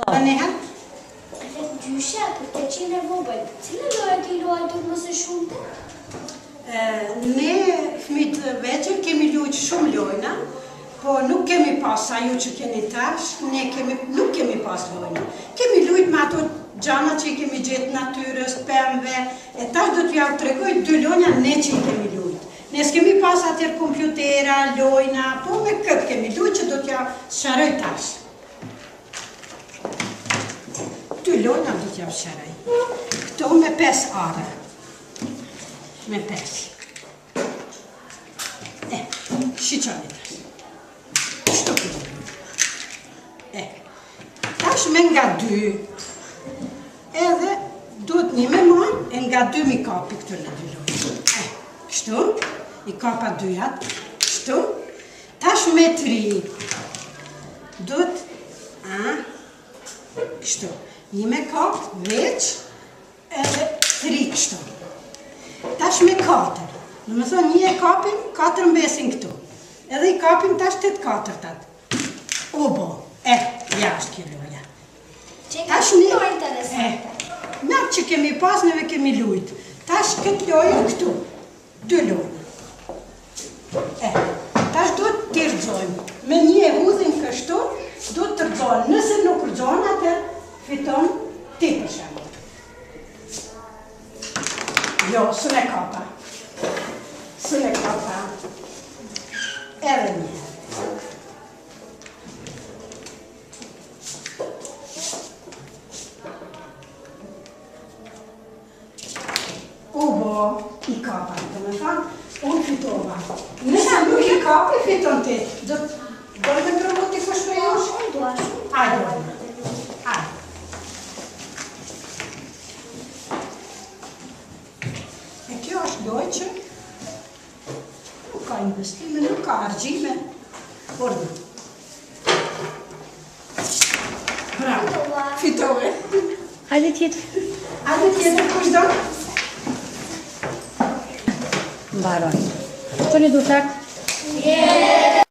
Tani hen? Gjyshe, për të qenë e vogël, cilë lojë ti luajtur më së shumte? Ne fëmijët vegjël kemi luajtur shumë lojna, po nuk kemi pas ajo që keni tash, ne nuk kemi pas lojna. Kemi luajtur me ato gjana që i kemi gjetë natyrës, pemëve, e tash do t'ja tregoj 2 lojna ne që i kemi luajtur. Ne s'kemi pas atër kompjutera, lojna, po me këtë kemi luajtur që do t'ja sharoj tash. 2 lojna do t'ja sharoj. Këto me 5 are. Me 5. Shiqoni tash. Kështu këtë. Tash me nga 2. Edhe duhet një me marë, e nga 2 mi kapi këtë në 2 lojnë. Kështu. I kapa 2-jat. Kështu. Tash me 3. Duhet. Kështu. Një me kap, veç. Edhe 3 kështu. Tash me 4. Në më thonë një e kapim, 4 mbesin këtu. Edhe i kapim tash 8-4-tat. O bo, jashtë kjo loja. Që ka shumë lojë interesante. Natë që kemi pas, neve kemi lujt. Tash këtë lojë këtu. 2 lojë. Tash duhet të rëzojmë. Me një e hudhin kështu, duhet të rëzojmë. Nëse nuk rëzojmë, atër fiton ti për shemë. Jo, së ne kapa. Së ne kapa. Edhe një. Ubo, i kapa, të me thamë, unë fitova. Nëse nuk i kapi, fiton ti. Do të provo ti kështu josh? Ajde. Ajde. Kjo është lojë që nuk ka investime, nuk ka argjime, por në. Bravo, fitove. Hajde tjetër. Hajde tjetër, kush do? Mbaroj. Qëni du tak? Yeah!